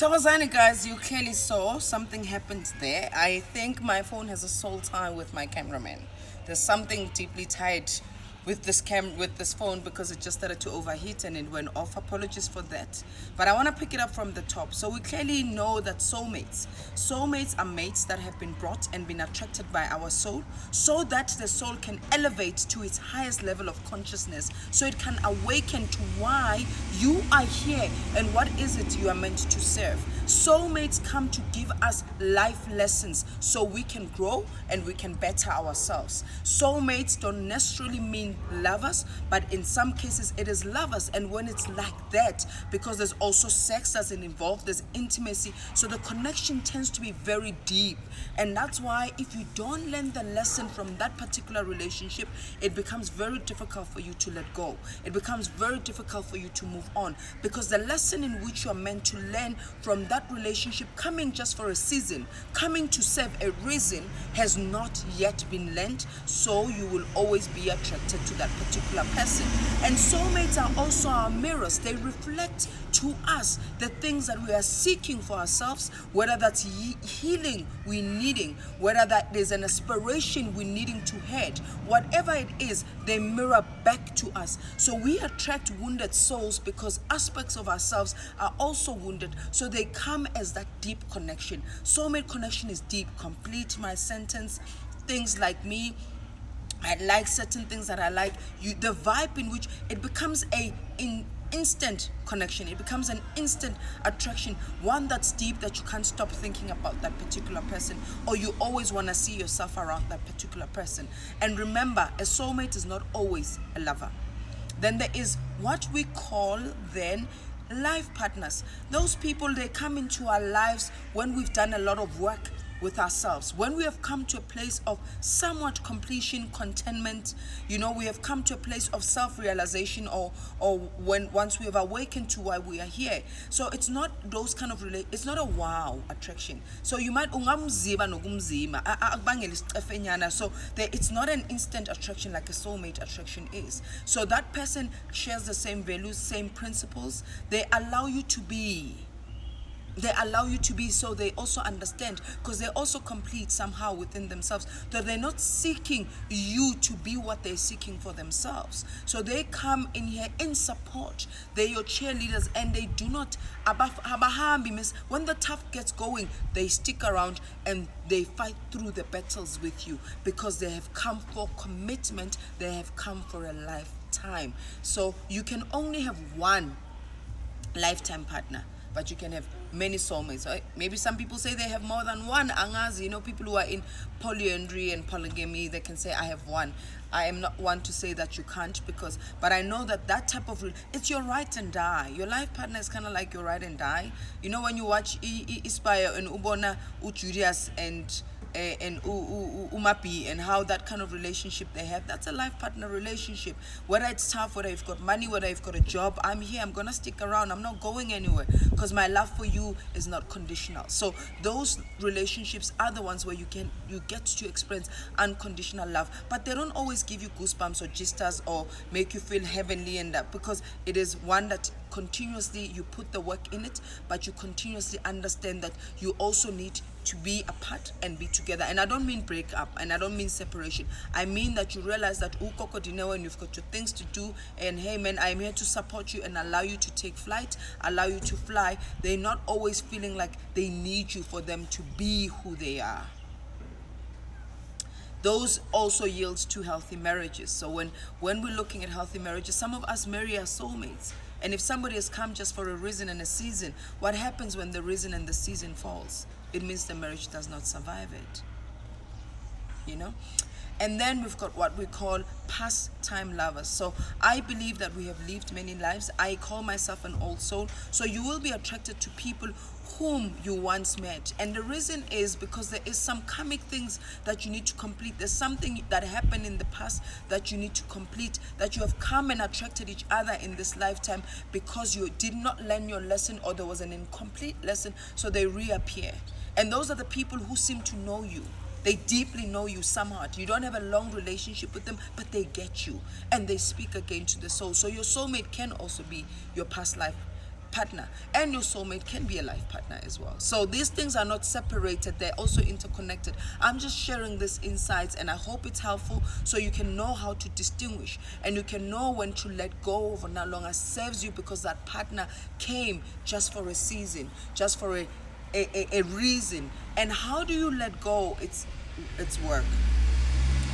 Thokozani, guys, you clearly saw something happened there. I think my phone has a soul tie with my cameraman. There's something deeply tied with this phone because it just started to overheat and it went off. Apologies for that. But I want to pick it up from the top. So we clearly know that soulmates are mates that have been brought and been attracted by our soul so that the soul can elevate to its highest level of consciousness, so it can awaken to why you are here and what is it you are meant to serve. Soulmates come to give us life lessons so we can grow and we can better ourselves. Soulmates don't necessarily mean lovers, but in some cases it is lovers. And when it's like that, because there's also sex that's involved, there's intimacy, so the connection tends to be very deep. And that's why if you don't learn the lesson from that particular relationship, it becomes very difficult for you to let go. It becomes very difficult for you to move on, because the lesson in which you're meant to learn from that relationship, coming just for a season, coming to serve a reason, has not yet been learned. So you will always be attracted to that particular person. And soulmates are also our mirrors. They reflect to us the things that we are seeking for ourselves, whether that's healing we're needing, whether that is an aspiration we're needing to head, whatever it is, they mirror back to us. So we attract wounded souls because aspects of ourselves are also wounded. So they come as that deep connection. Soulmate connection is deep. Complete my sentence. Things like me, I like certain things that I like. The vibe in which it becomes instant connection. It becomes an instant attraction, one that's deep, that you can't stop thinking about that particular person, or you always want to see yourself around that particular person. And remember, a soulmate is not always a lover. Then there is what we call then life partners. Those people, they come into our lives when we've done a lot of work with ourselves, when we have come to a place of somewhat completion, contentment, we have come to a place of self-realization, or once we have awakened to why we are here. So it's not those kind of it's not a wow attraction. So you might ungamziba nokumzima akubangela isicefenyana. So it's not an instant attraction like a soulmate attraction is. So that person shares the same values, same principles. They allow you to be, so they also understand, because they're also complete somehow within themselves, that they're not seeking you to be what they're seeking for themselves. So they come in here in support. They're your cheerleaders, and they do not when the tough gets going, they stick around and they fight through the battles with you, because they have come for commitment. They have come for a lifetime. So you can only have one lifetime partner, but you can have many soulmates, right? Maybe some people say they have more than one. Angazi, people who are in polyandry and polygamy, they can say I have one. I am not one to say that you can't, but I know that type of, it's your right and die. Your life partner is kind of like your right and die. When you watch Ispire and Ubona, Julius and Umapi, and how that kind of relationship they have, that's a life partner relationship. Whether it's tough, whether you've got money, whether you've got a job, I'm here, I'm gonna stick around, I'm not going anywhere, because my love for you is not conditional. So those relationships are the ones where you get to experience unconditional love, but they don't always give you goosebumps or gisters or make you feel heavenly, and that, because it is one that continuously you put the work in it, but you continuously understand that you also need to be apart and be together. And I don't mean break up, and I don't mean separation. I mean that you realize that and you've got your things to do, and hey man, I'm here to support you and allow you to take flight, allow you to fly. They're not always feeling like they need you for them to be who they are. Those also yields to healthy marriages. So when we're looking at healthy marriages, some of us marry our soulmates. And if somebody has come just for a reason and a season, what happens when the reason and the season falls? It means the marriage does not survive it. And then we've got what we call pastime lovers. So I believe that we have lived many lives. I call myself an old soul. So you will be attracted to people whom you once met. And the reason is because there is some karmic things that you need to complete. There's something that happened in the past that you need to complete, that you have come and attracted each other in this lifetime because you did not learn your lesson, or there was an incomplete lesson, so they reappear. And those are the people who seem to know you. They deeply know you somehow. You don't have a long relationship with them, but they get you and they speak again to the soul. So your soulmate can also be your past life partner, and your soulmate can be a life partner as well. So these things are not separated, they're also interconnected. I'm just sharing this insights, and I hope it's helpful so you can know how to distinguish, and you can know when to let go of what no longer serves you, because that partner came just for a season, just for a reason. And how do you let go? It's work,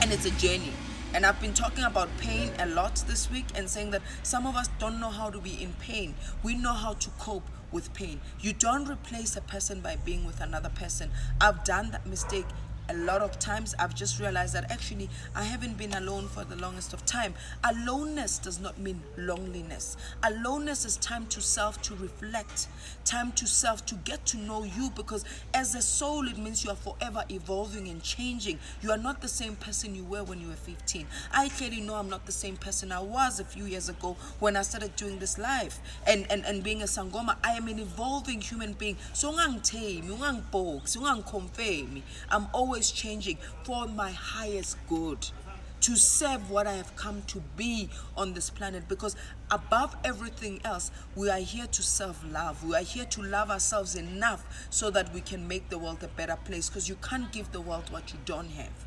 and it's a journey. And I've been talking about pain a lot this week, and saying that some of us don't know how to be in pain. We know how to cope with pain. You don't replace a person by being with another person. I've done that mistake a lot of times. I've just realized that actually I haven't been alone for the longest of time. Aloneness does not mean loneliness. Aloneness is time to self, to reflect, time to self, to get to know you, because as a soul, it means you are forever evolving and changing. You are not the same person you were when you were 15. I clearly know I'm not the same person I was a few years ago when I started doing this live and being a Sangoma. I am an evolving human being. So I'm always changing for my highest good, to serve what I have come to be on this planet. Because above everything else, we are here to self-love. We are here to love ourselves enough so that we can make the world a better place, because you can't give the world what you don't have.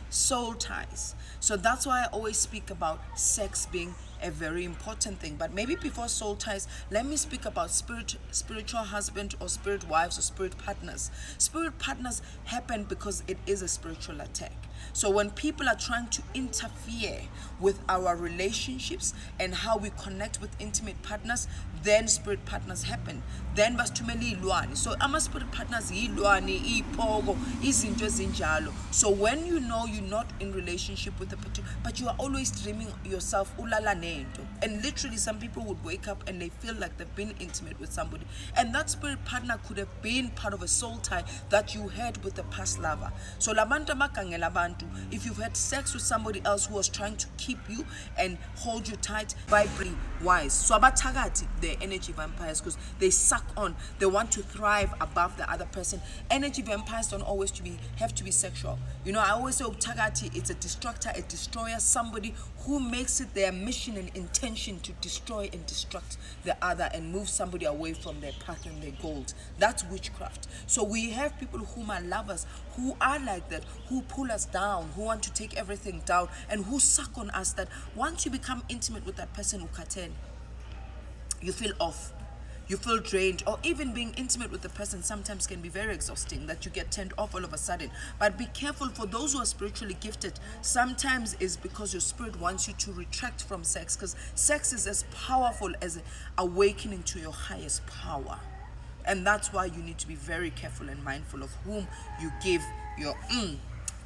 Soul ties. So that's why I always speak about sex being a very important thing. But maybe before soul ties, let me speak about spiritual husband or spirit wives or spirit partners. Spirit partners happen because it is a spiritual attack. So when people are trying to interfere with our relationships and how we connect with intimate partners, then spirit partners happen. Then basithumela ilwane. So ama-spirit partners ilwane, ipogo, izinto ezinjalo. So when you know you're not in relationship with a particular, but you are always dreaming yourself ulala nento, and literally some people would wake up and they feel like they've been intimate with somebody, and that spirit partner could have been part of a soul tie that you had with a past lover. So labantu amakangela abantu, if you've had sex with somebody else who was trying to keep you and hold you tight, vibrate wise. So abathakathi, they're energy vampires, because they suck on, they want to thrive above the other person. Energy vampires don't always have to be sexual. You know, I always say Tagati, it's a destructor, a destroyer, somebody who makes it their mission and intention to destroy and destruct the other and move somebody away from their path and their goals. That's witchcraft. So we have people whom are lovers, who are like that, who pull us down, who want to take everything down, and who suck on us, that once you become intimate with that person, ukaten, you feel off. You feel drained, or even being intimate with the person sometimes can be very exhausting, that you get turned off all of a sudden. But be careful, for those who are spiritually gifted, sometimes is because your spirit wants you to retract from sex, because sex is as powerful as awakening to your highest power. And that's why you need to be very careful and mindful of whom you give your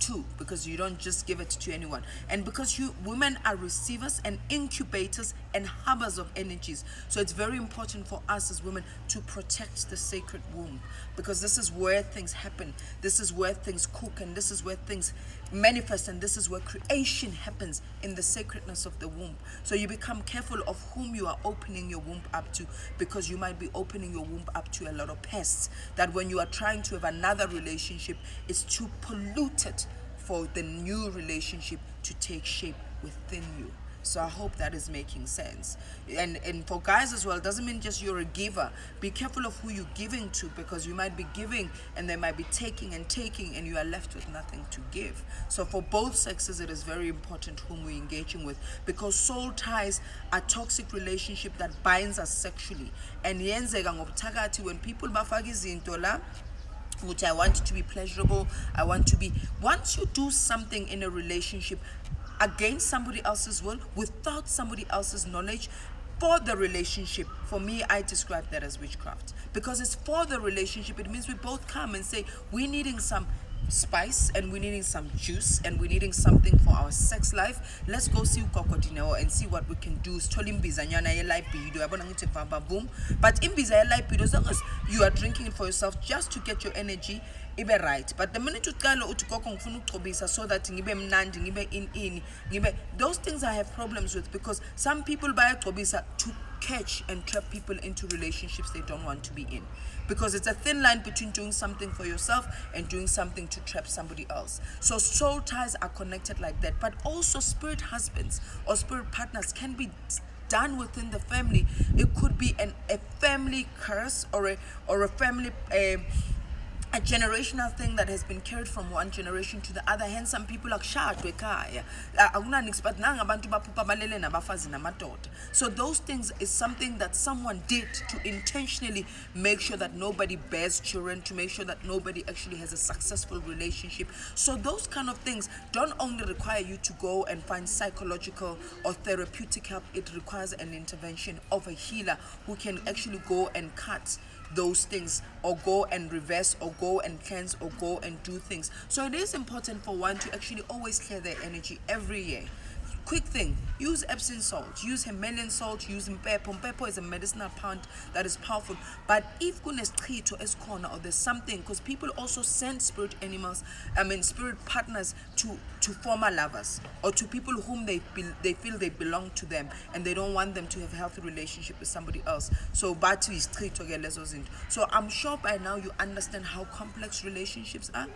to, because you don't just give it to anyone. And because you women are receivers and incubators and harbors of energies, so it's very important for us as women to protect the sacred womb, because this is where things happen, this is where things cook, and this is where things manifest, and this is where creation happens, in the sacredness of the womb. So you become careful of whom you are opening your womb up to, because you might be opening your womb up to a lot of pests, that when you are trying to have another relationship, it's too polluted for the new relationship to take shape within you. So I hope that is making sense. And for guys as well, it doesn't mean just you're a giver. Be careful of who you're giving to, because you might be giving and they might be taking and taking, and you are left with nothing to give. So for both sexes, it is very important whom we're engaging with, because soul ties are toxic relationship that binds us sexually. And yenzeka ngobuthakathi, when people bafaka izinto la, which I want it to be pleasurable, I want to be, once you do something in a relationship against somebody else's will, without somebody else's knowledge, for the relationship, for me, I describe that as witchcraft, because it's for the relationship. It means we both come and say, we're needing some spice, and we're needing some juice, and we're needing something for our sex life. Let's go see Ukokodineo and see what we can do. But imbiza libido, as long as you are drinking it for yourself just to get your energy, ibe right. But the minute uqala uthi gogo ngifuna ukugcobisa so that ngibe mnandi, ngibe those things I have problems with, because some people bayagcobisa to catch and trap people into relationships they don't want to be in, because it's a thin line between doing something for yourself and doing something to trap somebody else. So soul ties are connected like that. But also spirit husbands or spirit partners can be done within the family. It could be a family curse, or a family a generational thing that has been carried from one generation to the other. Hence, some people are kushadwe ekhaya. But nangabantu baphupha balele nabafazi namadoda. So those things is something that someone did to intentionally make sure that nobody bears children, to make sure that nobody actually has a successful relationship. So those kind of things don't only require you to go and find psychological or therapeutic help. It requires an intervention of a healer who can actually go and cut those things, or go and reverse, or go and cleanse, or go and do things. So it is important for one to actually always clear their energy every year. Quick thing, use Epsom salt, use Himalayan salt, use mpepo. Mpepo is a medicinal plant that is powerful. But if kunesichitho esikhona, or there's something, because people also send spirit animals, spirit partners to former lovers, or to people whom they feel they belong to them, and they don't want them to have a healthy relationship with somebody else. So bathu isichitho ke lezo zinto. So I'm sure by now you understand how complex relationships are,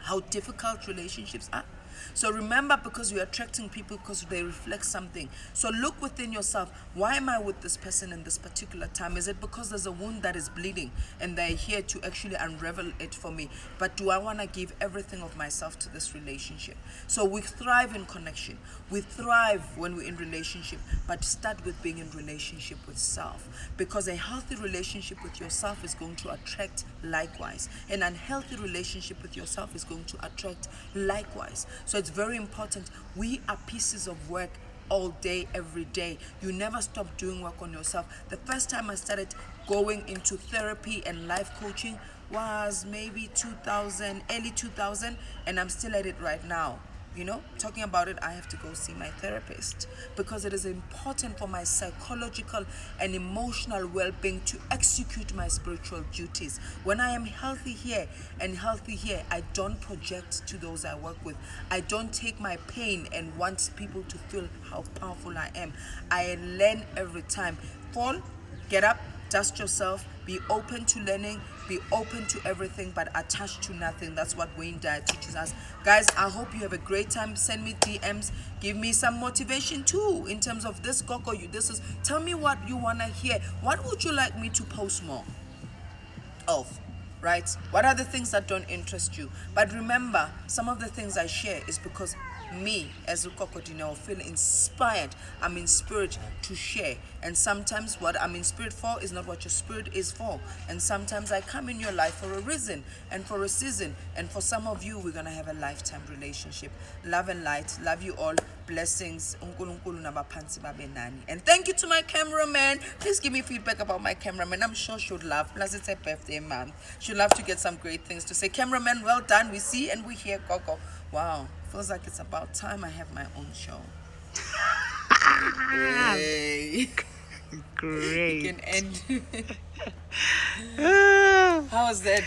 how difficult relationships are. So remember, because you're attracting people because they reflect something. So look within yourself. Why am I with this person in this particular time? Is it because there's a wound that is bleeding and they're here to actually unravel it for me? But do I want to give everything of myself to this relationship? So we thrive in connection. We thrive when we're in relationship, but start with being in relationship with self. Because a healthy relationship with yourself is going to attract likewise. An unhealthy relationship with yourself is going to attract likewise. So it's very important. We are pieces of work all day, every day. You never stop doing work on yourself. The first time I started going into therapy and life coaching was maybe 2000, early 2000, and I'm still at it right now. Talking about it, I have to go see my therapist, because it is important for my psychological and emotional well-being to execute my spiritual duties. When I am healthy here and healthy here, I don't project to those I work with. I don't take my pain and want people to feel how powerful I am. I learn every time. Fall, get up, dust yourself, be open to learning, be open to everything, but attached to nothing. That's what Wayne Dyer teaches us. Guys, I hope you have a great time. Send me DMs. Give me some motivation too in terms of this, Coco. Tell me what you want to hear. What would you like me to post more of? Right? What are the things that don't interest you? But remember, some of the things I share is because me, as Ukoko Dineo, feel inspired. I'm in spirit to share. And sometimes what I'm in spirit for is not what your spirit is for. And sometimes I come in your life for a reason and for a season. And for some of you, we're going to have a lifetime relationship. Love and light. Love you all. Blessings. And thank you to my cameraman. Please give me feedback about my cameraman. I'm sure she'd love. Plus, it's her birthday month. She'd love to get some great things to say. Cameraman, well done. We see and we hear, Coco. Wow. Feels like it's about time I have my own show. Hey. Great. You can end. How was that?